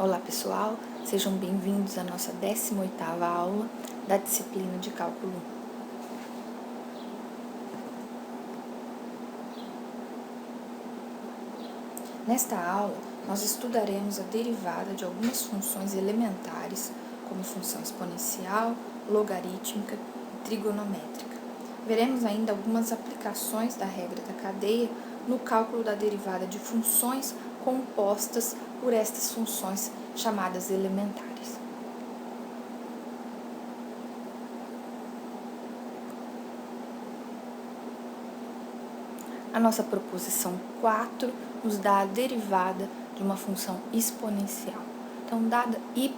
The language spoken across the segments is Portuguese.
Olá pessoal, sejam bem-vindos à nossa 18ª aula da disciplina de Cálculo 1. Nesta aula, nós estudaremos a derivada de algumas funções elementares, como função exponencial, logarítmica e trigonométrica. Veremos ainda algumas aplicações da regra da cadeia no cálculo da derivada de funções compostas por estas funções chamadas elementares. A nossa proposição 4 nos dá a derivada de uma função exponencial. Então, dada y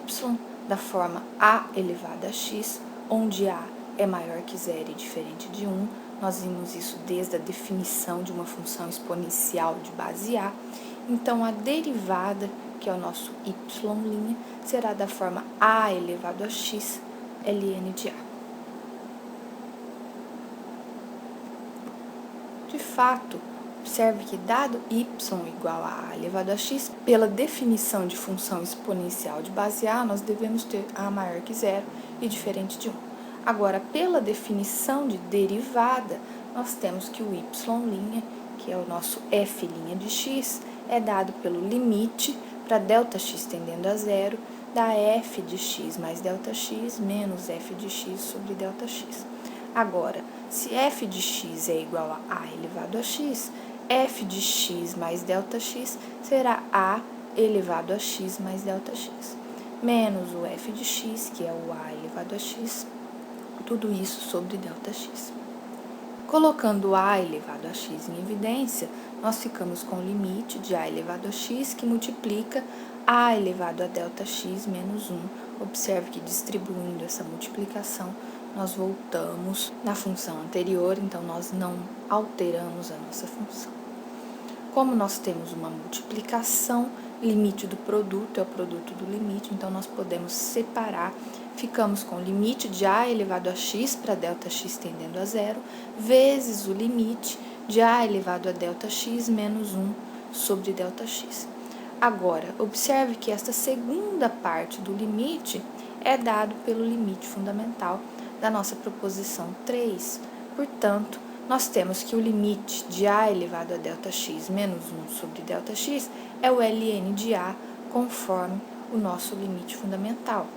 da forma a elevado a x, onde a é maior que zero e diferente de 1, nós vimos isso desde a definição de uma função exponencial de base a. Então, a derivada, que é o nosso y', será da forma a elevado a x, ln de a. De fato, observe que, dado y igual a elevado a x, pela definição de função exponencial de base a, nós devemos ter a maior que zero e diferente de 1. Agora, pela definição de derivada, nós temos que o y', que é o nosso f' de x, é dado pelo limite para ΔX tendendo a zero, da f de x mais ΔX menos f de x sobre ΔX. Agora, se f de x é igual a elevado a x, f de x mais ΔX será a elevado a x mais ΔX, menos o f de x, que é o a elevado a x, tudo isso sobre ΔX. Colocando a elevado a x em evidência, nós ficamos com o limite de a elevado a x que multiplica a elevado a ΔX menos 1. Observe que, distribuindo essa multiplicação, nós voltamos na função anterior, então nós não alteramos a nossa função. Como nós temos uma multiplicação, limite do produto é o produto do limite, então nós podemos separar. Ficamos com o limite de a elevado a x para ΔX tendendo a zero, vezes o limite de a elevado a ΔX menos 1 sobre ΔX. Agora, observe que esta segunda parte do limite é dado pelo limite fundamental da nossa proposição 3. Portanto, nós temos que o limite de a elevado a ΔX menos 1 sobre ΔX é o ln de a, conforme o nosso limite fundamental.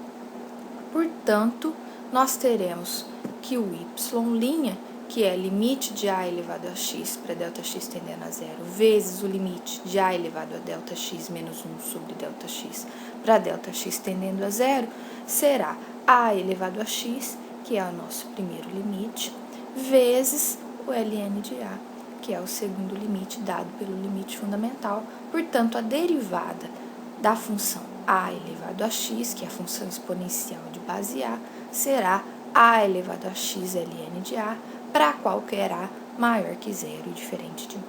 Portanto, nós teremos que o y', que é limite de a elevado a x para ΔX tendendo a zero, vezes o limite de a elevado a ΔX menos 1 sobre ΔX para ΔX tendendo a zero, será a elevado a x, que é o nosso primeiro limite, vezes o ln de a, que é o segundo limite dado pelo limite fundamental. Portanto, a derivada da função a elevado a x, que é a função exponencial de base a, será a elevado a x ln de a para qualquer a maior que zero e diferente de 1.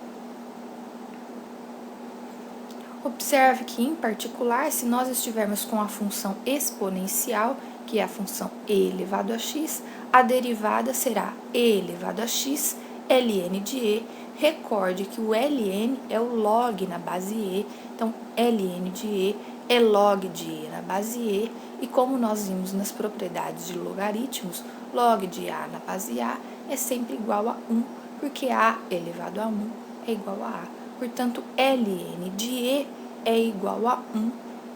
Observe que, em particular, se nós estivermos com a função exponencial, que é a função e elevado a x, a derivada será e elevado a x ln de e. Recorde que o ln é o log na base e, então ln de e é log de e na base e, e como nós vimos nas propriedades de logaritmos, log de a na base a é sempre igual a 1, porque a elevado a 1 é igual a a. Portanto, ln de e é igual a 1,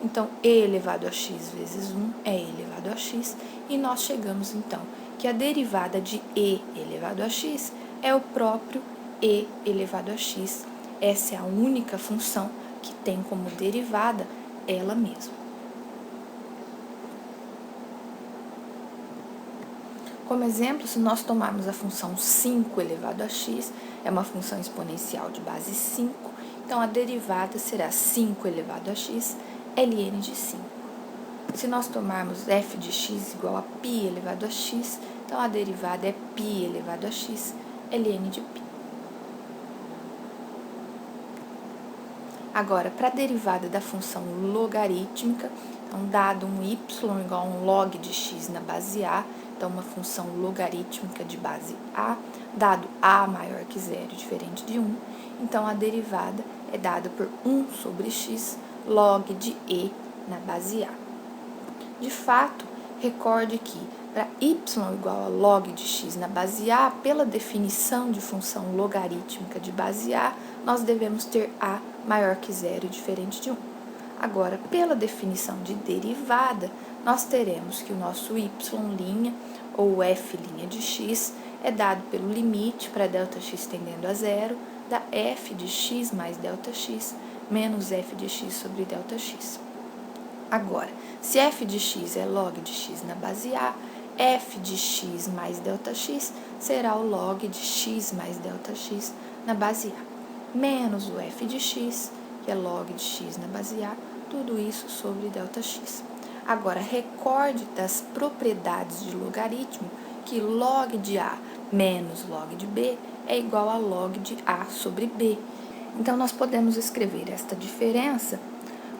então e elevado a x vezes 1 é e elevado a x, e nós chegamos então que a derivada de e elevado a x é o próprio e elevado a x. Essa é a única função que tem como derivada ela mesma. Como exemplo, se nós tomarmos a função 5 elevado a x, é uma função exponencial de base 5, então a derivada será 5 elevado a x ln de 5. Se nós tomarmos f de x igual a π elevado a x, então a derivada é π elevado a x ln de π. Agora, para a derivada da função logarítmica, então, dado um y igual a um log de x na base a, então uma função logarítmica de base a, dado a maior que zero diferente de 1, então a derivada é dada por 1 sobre x log de e na base A. De fato, recorde que para y igual a log de x na base A, pela definição de função logarítmica de base A, nós devemos ter A maior que zero e diferente de 1. Agora, pela definição de derivada, nós teremos que o nosso y' ou f' de x é dado pelo limite para ΔX tendendo a zero da f de x mais ΔX menos f de x sobre ΔX. Agora, se f de x é log de x na base A, f de x mais ΔX será o log de x mais ΔX na base A, menos o f de x, que é log de x na base A, tudo isso sobre ΔX. Agora, recorde das propriedades de logaritmo que log de A menos log de B é igual a log de A sobre B. Então, nós podemos escrever esta diferença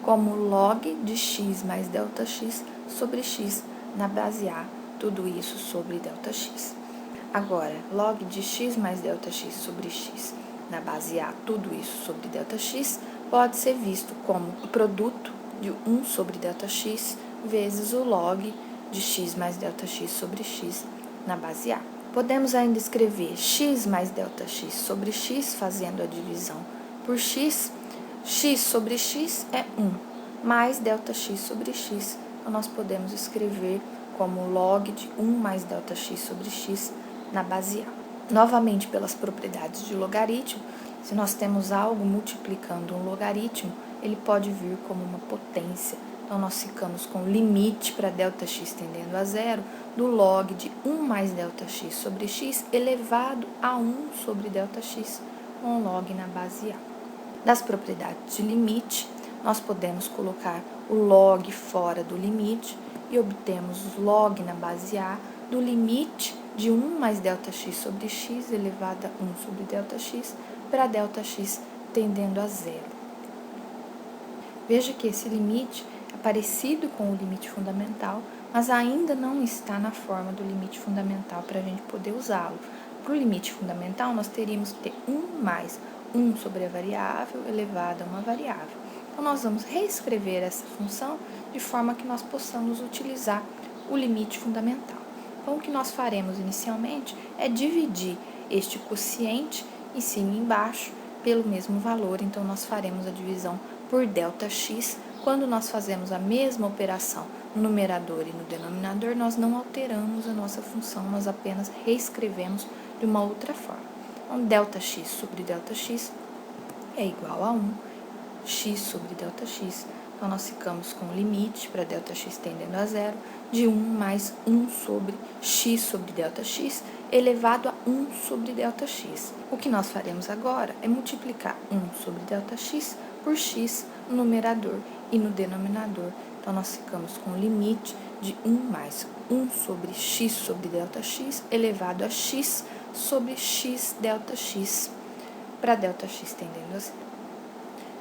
como log de x mais ΔX sobre x na base A, tudo isso sobre ΔX. Agora, log de x mais ΔX sobre x na base A, tudo isso sobre ΔX, pode ser visto como o produto de 1 sobre ΔX vezes o log de x mais ΔX sobre x na base A. Podemos ainda escrever x mais ΔX sobre x, fazendo a divisão por x. X sobre x é 1, mais ΔX sobre x. Então, nós podemos escrever como log de 1 mais ΔX sobre x na base A. Novamente, pelas propriedades de logaritmo, se nós temos algo multiplicando um logaritmo, ele pode vir como uma potência. Então, nós ficamos com limite para ΔX tendendo a zero do log de 1 mais ΔX sobre x elevado a 1 sobre ΔX, com log na base A. Das propriedades de limite, nós podemos colocar o log fora do limite e obtemos o log na base A do limite de 1 mais ΔX sobre x elevado a 1 sobre ΔX para ΔX tendendo a zero. Veja que esse limite é parecido com o limite fundamental, mas ainda não está na forma do limite fundamental para a gente poder usá-lo. Para o limite fundamental, nós teríamos que ter 1 mais 1 sobre a variável elevado a uma variável. Então, nós vamos reescrever essa função de forma que nós possamos utilizar o limite fundamental. Então, o que nós faremos inicialmente é dividir este quociente em cima e embaixo pelo mesmo valor. Então, nós faremos a divisão por ΔX. Quando nós fazemos a mesma operação no numerador e no denominador, nós não alteramos a nossa função, nós apenas reescrevemos de uma outra forma. Então, ΔX sobre ΔX é igual a 1, x sobre ΔX. Então, nós ficamos com o limite para ΔX tendendo a zero de 1 mais 1 sobre x sobre ΔX elevado a 1 sobre ΔX. O que nós faremos agora é multiplicar 1 sobre ΔX por x no numerador e no denominador. Então, nós ficamos com o limite de 1 mais 1 sobre x sobre ΔX elevado a x sobre x ΔX para ΔX tendendo a zero.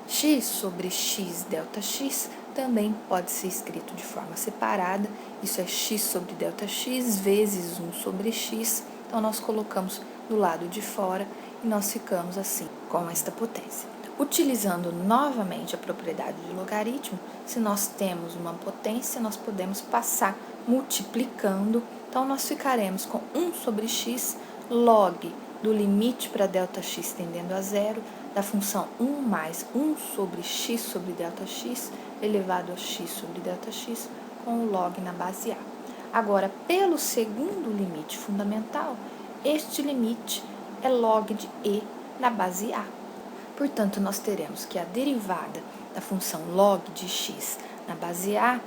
X sobre x ΔX também pode ser escrito de forma separada. Isso é x sobre ΔX vezes 1 sobre x. Então, nós colocamos do lado de fora e nós ficamos assim, com esta potência. Utilizando novamente a propriedade de logaritmo, se nós temos uma potência, nós podemos passar multiplicando. Então, nós ficaremos com 1 sobre x log do limite para ΔX tendendo a zero da função 1 mais 1 sobre x sobre ΔX elevado a x sobre ΔX com o log na base A. Agora, pelo segundo limite fundamental, este limite é log de e na base A. Portanto, nós teremos que a derivada da função log de x na base A,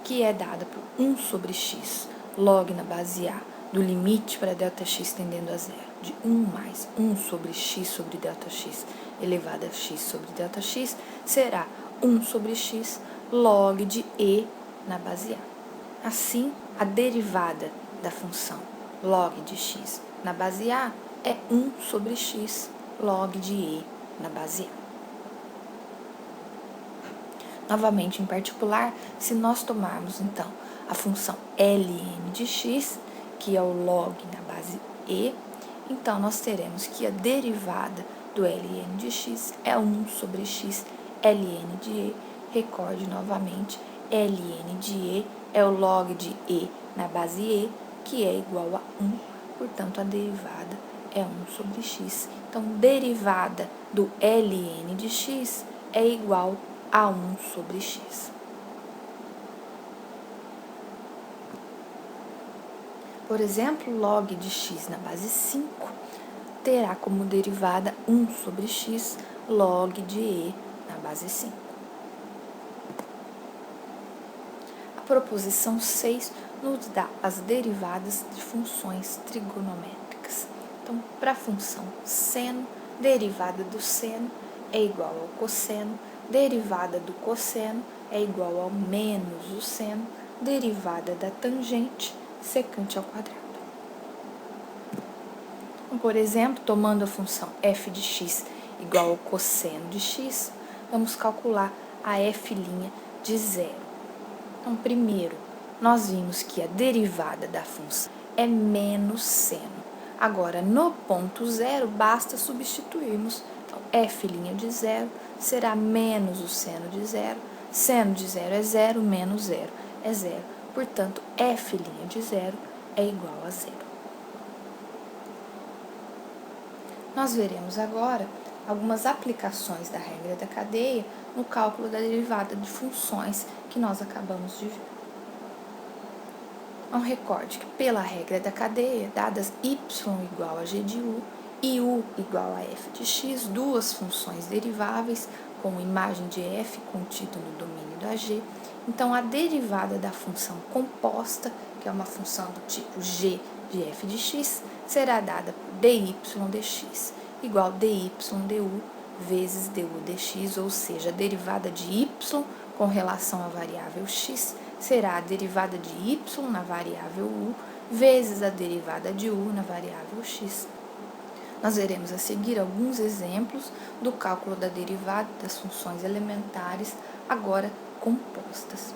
que é dada por 1 sobre x log na base A do limite para ΔX tendendo a zero de 1 mais 1 sobre x sobre ΔX elevado a x sobre ΔX, será 1 sobre x log de e na base A. Assim, a derivada da função log de x na base A é 1 sobre x log de e na base A. Novamente, em particular, se nós tomarmos, então, a função ln de x, que é o log na base e, então, nós teremos que a derivada do ln de x é 1 sobre x ln de e. Recorde novamente, ln de e é o log de e na base e, que é igual a 1, portanto, a derivada é 1 sobre x. Então, derivada do ln de x é igual a 1 sobre x. Por exemplo, log de x na base 5 terá como derivada 1 sobre x log de e na base 5. A proposição 6 nos dá as derivadas de funções trigonométricas. Então, para a função seno, derivada do seno é igual ao cosseno, derivada do cosseno é igual ao menos o seno, derivada da tangente, secante ao quadrado. Então, por exemplo, tomando a função f de x igual ao cosseno de x, vamos calcular a f' de zero. Então, primeiro, nós vimos que a derivada da função é menos seno. Agora, no ponto zero, basta substituirmos. Então, f' de zero será menos o seno de zero. Seno de zero é zero, menos zero é zero. Portanto, f' de zero é igual a zero. Nós veremos agora algumas aplicações da regra da cadeia no cálculo da derivada de funções que nós acabamos de ver. Então, recorde que pela regra da cadeia, dadas y igual a g de u e u igual a f de x, duas funções deriváveis com imagem de f contido no domínio da g, então a derivada da função composta, que é uma função do tipo g de f de x, será dada por dy dx igual dy du vezes du dx, ou seja, a derivada de y com relação à variável x será a derivada de y na variável u vezes a derivada de u na variável x. Nós veremos a seguir alguns exemplos do cálculo da derivada das funções elementares, agora compostas.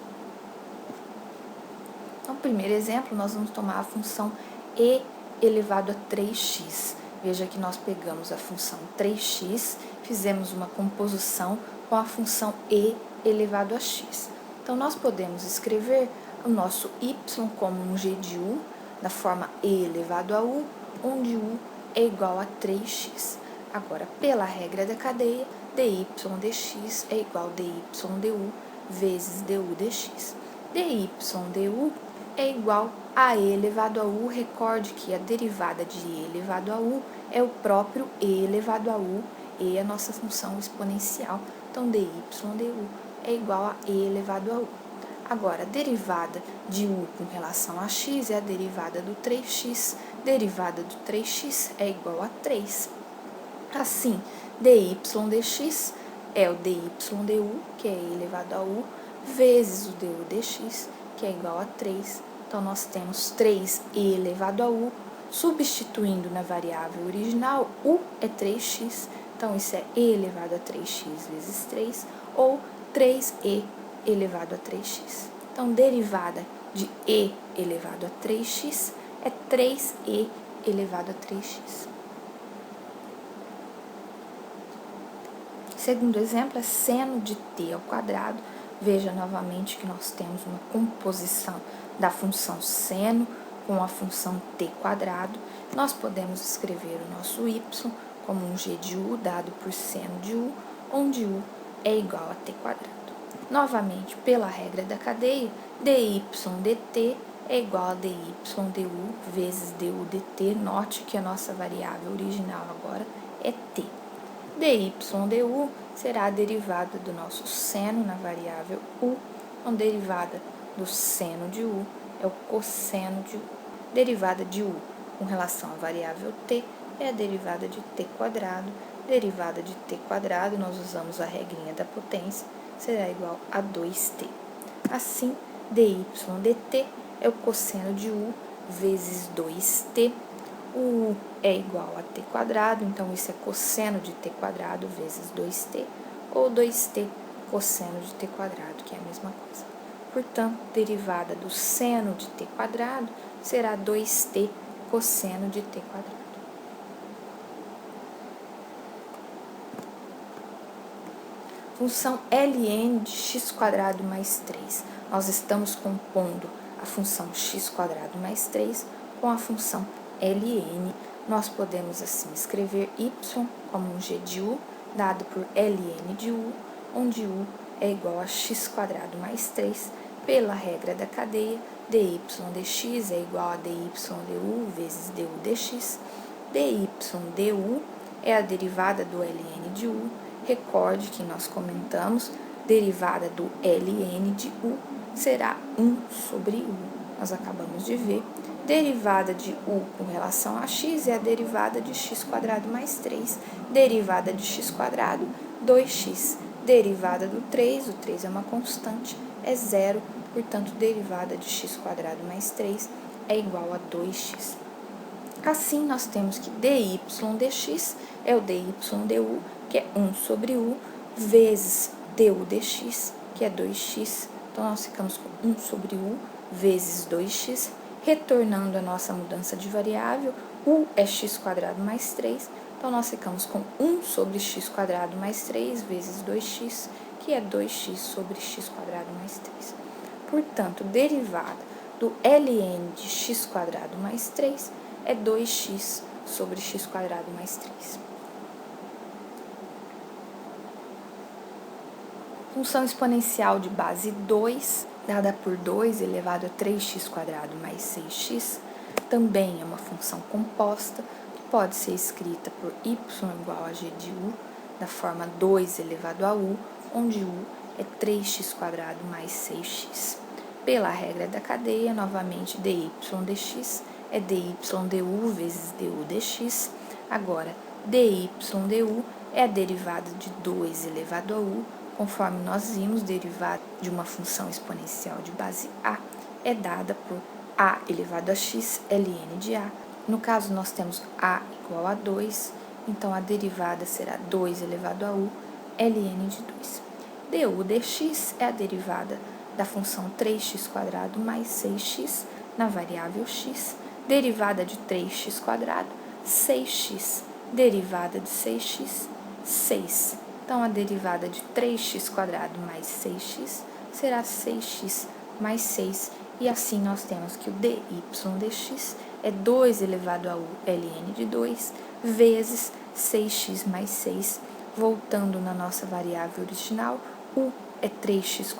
Então, no primeiro exemplo, nós vamos tomar a função e elevado a 3x. Veja que nós pegamos a função 3x, fizemos uma composição com a função e elevado a x. Então, nós podemos escrever o nosso y como um g de u, da forma e elevado a u, onde u é igual a 3x. Agora, pela regra da cadeia, dy dx é igual a dy du vezes du dx. Dy du é igual a e elevado a u. Recorde que a derivada de e elevado a u é o próprio e elevado a u, e a nossa função exponencial. Então, dy du é igual a e elevado a u. Agora, a derivada de u com relação a x é a derivada do 3x. Derivada do 3x é igual a 3. Assim, dy dx é o dy du, que é e elevado a u, vezes o du dx, que é igual a 3. Então, nós temos 3e elevado a u, substituindo na variável original, u é 3x, então isso é e elevado a 3x vezes 3, ou 3e elevado a 3x. Então, derivada de e elevado a 3x é 3e elevado a 3x. Segundo exemplo é seno de t ao quadrado. Veja novamente que nós temos uma composição da função seno com a função t quadrado. Nós podemos escrever o nosso y como um g de u dado por seno de u, onde u é igual a t quadrado. Novamente, pela regra da cadeia, dy dt é igual a dy du vezes du dt. Note que a nossa variável original agora é t. Dy du será a derivada do nosso seno na variável u, então derivada do seno de u é o cosseno de u. Derivada de u com relação à variável t é a derivada de t quadrado. Derivada de t quadrado, nós usamos a regrinha da potência, será igual a 2t. Assim, dy dt é o cosseno de u vezes 2t. O u é igual a t quadrado, então isso é cosseno de t quadrado vezes 2t, ou 2t cosseno de t quadrado, que é a mesma coisa. Portanto, derivada do seno de t quadrado será 2t cosseno de t quadrado. Função ln de x² mais 3. nós estamos compondo a função x² mais 3 com a função ln. Nós podemos assim escrever y como um g de u, dado por ln de u, onde u é igual a x² mais 3, pela regra da cadeia, dy dx é igual a dy du vezes du dx. Dy du é a derivada do ln de u. Recorde que nós comentamos, derivada do ln de u será 1 sobre u. Nós acabamos de ver. Derivada de u com relação a x é a derivada de x² mais 3. Derivada de x², 2x. Derivada do 3, o 3 é uma constante, é zero. Portanto, derivada de x² mais 3 é igual a 2x. Assim, nós temos que dy dx é o dy du, que é 1 sobre u, vezes du dx, que é 2x. Então, nós ficamos com 1 sobre u vezes 2x. Retornando a nossa mudança de variável, u é x² mais 3. Então, nós ficamos com 1 sobre x² mais 3 vezes 2x, que é 2x sobre x² mais 3. Portanto, derivada do ln de x² mais 3 é 2x sobre x² mais 3. Função exponencial de base 2, dada por 2 elevado a 3x² mais 6x, também é uma função composta, que pode ser escrita por y igual a g de u, da forma 2 elevado a u, onde u é 3x² mais 6x. Pela regra da cadeia, novamente, dy dx é dy du vezes du dx. Agora, dy du é a derivada de 2 elevado a u, conforme nós vimos, derivada de uma função exponencial de base a é dada por a elevado a x ln de a. No caso, nós temos a igual a 2, então a derivada será 2 elevado a u ln de 2. Du dx é a derivada da função 3x² mais 6x na variável x, derivada de 3x², 6x, derivada de 6x, 6. Então, a derivada de 3x² mais 6x será 6x mais 6, e assim nós temos que o dy dx é 2 elevado a u ln de 2 vezes 6x mais 6, voltando na nossa variável original, u é 3x²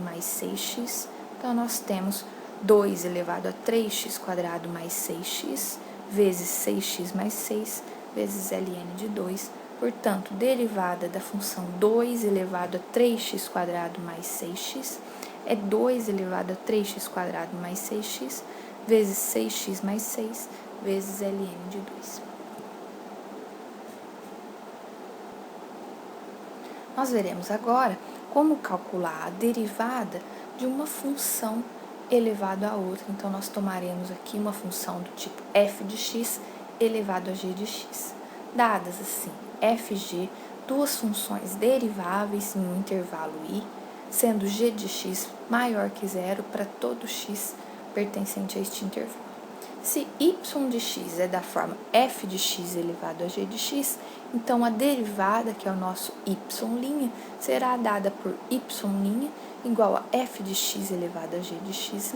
mais 6x, então nós temos 2 elevado a 3x² mais 6x, vezes 6x mais 6, vezes ln de 2. Portanto, derivada da função 2 elevado a 3x² mais 6x é 2 elevado a 3x² mais 6x, vezes 6x mais 6, vezes ln de 2. Nós veremos agora como calcular a derivada de uma função elevado a outra. Então, nós tomaremos aqui uma função do tipo f de x elevado a g de x. Dadas assim, fg, duas funções deriváveis em um intervalo i, sendo g de x maior que zero para todo x pertencente a este intervalo. Se y de x é da forma f de x elevado a g de x, então a derivada, que é o nosso y', será dada por y' igual a f de x elevado a g de x',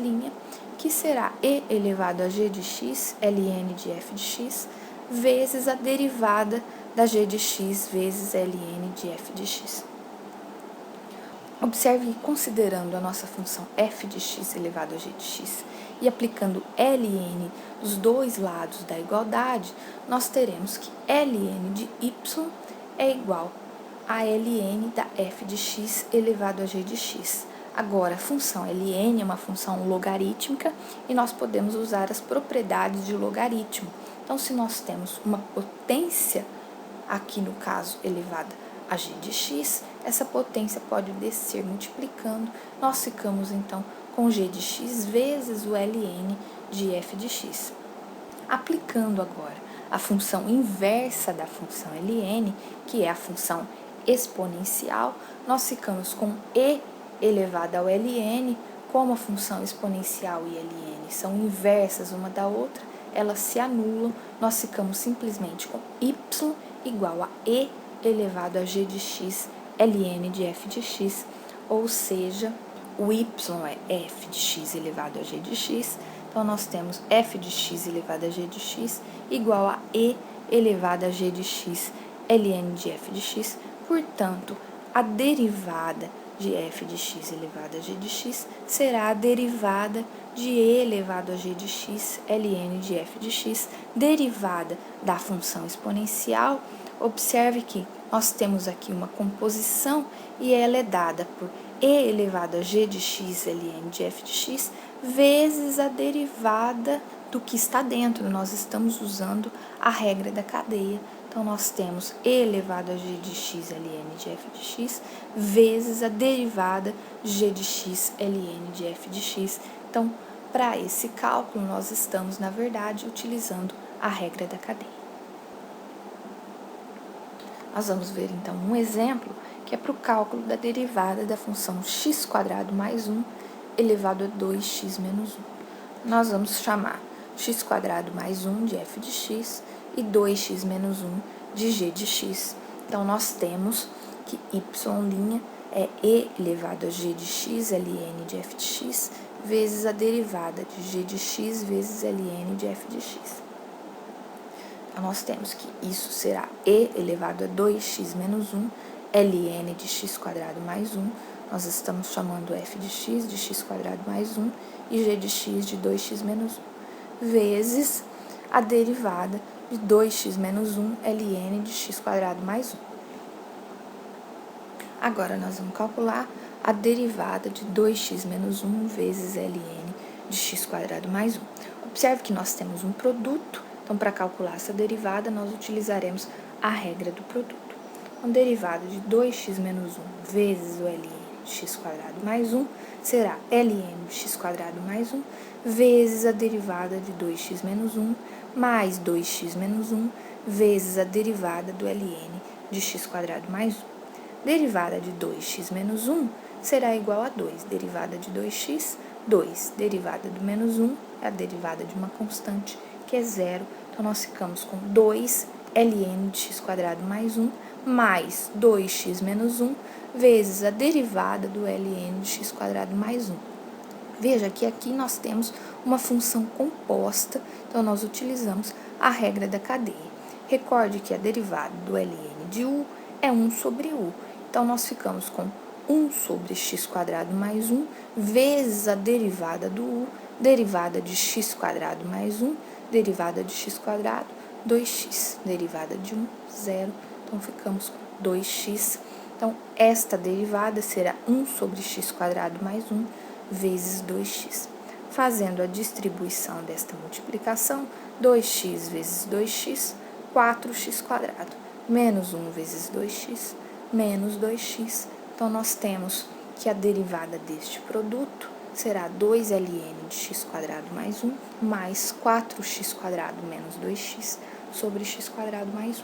que será e elevado a g de x, ln de f de x, vezes a derivada da g de x vezes ln de f de x. Observe que, considerando a nossa função f de x elevado a g de x e aplicando ln dos dois lados da igualdade, nós teremos que ln de y é igual a ln da f de x elevado a g de x. Agora, a função ln é uma função logarítmica e nós podemos usar as propriedades de logaritmo. Então, se nós temos uma potência, aqui no caso elevada a g de x, essa potência pode descer multiplicando, nós ficamos então com g de x vezes o ln de f de x. Aplicando agora a função inversa da função ln, que é a função exponencial, nós ficamos com e elevado ao ln. Como a função exponencial e ln são inversas uma da outra, elas se anulam, nós ficamos simplesmente com y igual a e elevado a g de x ln de f de x, ou seja, o y é f de x elevado a g de x, então nós temos f de x elevado a g de x igual a e elevado a g de x ln de f de x, portanto, a derivada de f de x elevado a g de x será a derivada de e elevado a g de x ln de f de x, derivada da função exponencial. Observe que nós temos aqui uma composição e ela é dada por e elevado a g de x ln de f de x vezes a derivada do que está dentro. Nós estamos usando a regra da cadeia. Então, nós temos e elevado a g de x ln de f de x vezes a derivada de g de x ln de f de x. Então, para esse cálculo, nós estamos, na verdade, utilizando a regra da cadeia. Nós vamos ver, então, um exemplo que é para o cálculo da derivada da função x² mais 1 elevado a 2x menos 1. Nós vamos chamar x² mais 1 de f de x e 2x menos 1 de g de x. Então, nós temos que y' é e elevado a g de x ln de f de x vezes a derivada de g de x vezes ln de f de x. Então, nós temos que isso será e elevado a 2x menos 1 ln de x² mais 1. Nós estamos chamando f de x² mais 1 e g de x de 2x menos 1, vezes a derivada de 2x menos 1 ln de x² mais 1. Agora, nós vamos calcular a derivada de 2x menos 1 vezes ln de x² mais 1. Observe que nós temos um produto, então, para calcular essa derivada, nós utilizaremos a regra do produto. Então, derivada de 2x menos 1 vezes o ln de x² mais 1 será ln de x² mais 1 vezes a derivada de 2x menos 1 mais 2x menos 1 vezes a derivada do ln de x² mais 1. Derivada de 2x menos 1 será igual a 2. Derivada de 2x, 2. Derivada do menos 1 é a derivada de uma constante, que é 0. Então, nós ficamos com 2 ln de x² mais 1 mais 2x menos 1 vezes a derivada do ln de x² mais 1. Veja que aqui nós temos uma função composta, então nós utilizamos a regra da cadeia. Recorde que a derivada do ln de u é 1 sobre u. Então, nós ficamos com 1 sobre x² mais 1 vezes a derivada do u, derivada de x² mais 1, derivada de x², 2x, derivada de 1, 0. Então, ficamos com 2x. Então, esta derivada será 1 sobre x² mais 1 vezes 2x. Fazendo a distribuição desta multiplicação, 2x vezes 2x, 4x², menos 1 vezes 2x, menos 2x. Então, nós temos que a derivada deste produto será 2 ln de x² mais 1 mais 4x² menos 2x sobre x² mais 1.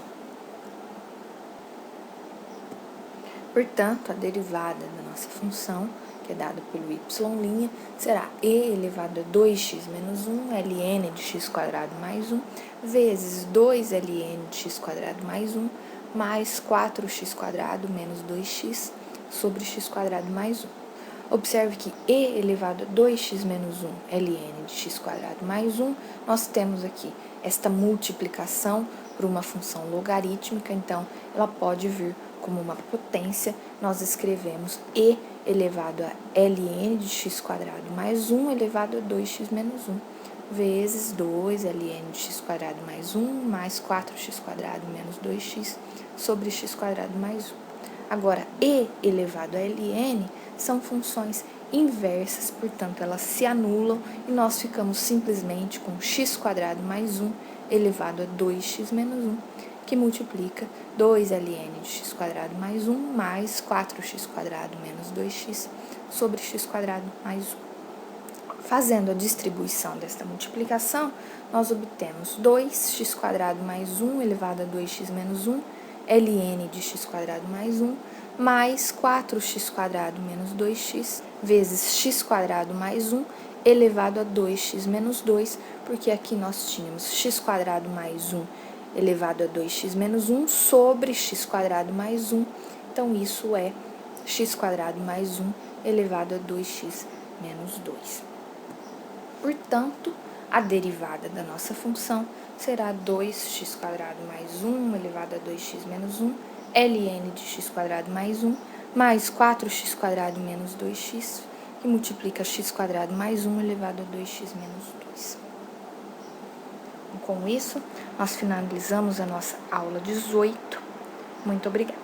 Portanto, a derivada da nossa função, que é dada pelo y', será e elevado a 2x menos 1 ln de x² mais 1 vezes 2 ln de x² mais 1 mais 4x² menos 2x sobre x² mais 1. Observe que e elevado a 2x menos 1 ln de x² mais 1, nós temos aqui esta multiplicação por uma função logarítmica, então ela pode vir como uma potência. Nós escrevemos e elevado a ln de x² mais 1 elevado a 2x menos 1, vezes 2 ln de x² mais 1 mais 4x² menos 2x sobre x² mais 1. Agora, e elevado a ln são funções inversas, portanto, elas se anulam e nós ficamos simplesmente com x² mais 1 elevado a 2x menos 1, que multiplica 2 ln de x² mais 1 mais 4x² menos 2x sobre x² mais 1. Fazendo a distribuição desta multiplicação, nós obtemos 2x² mais 1 elevado a 2x menos 1 ln de x² mais 1 mais 4x² menos 2x vezes x² mais 1 elevado a 2x menos 2, porque aqui nós tínhamos x² mais 1 elevado a 2x menos 1 sobre x² mais 1. Então, isso é x² mais 1 elevado a 2x menos 2. Portanto, a derivada da nossa função será 2x² mais 1 elevado a 2x menos 1, ln de x² mais 1, mais 4x² menos 2x, que multiplica x² mais 1 elevado a 2x menos 2. Com isso, nós finalizamos a nossa aula 18. Muito obrigada.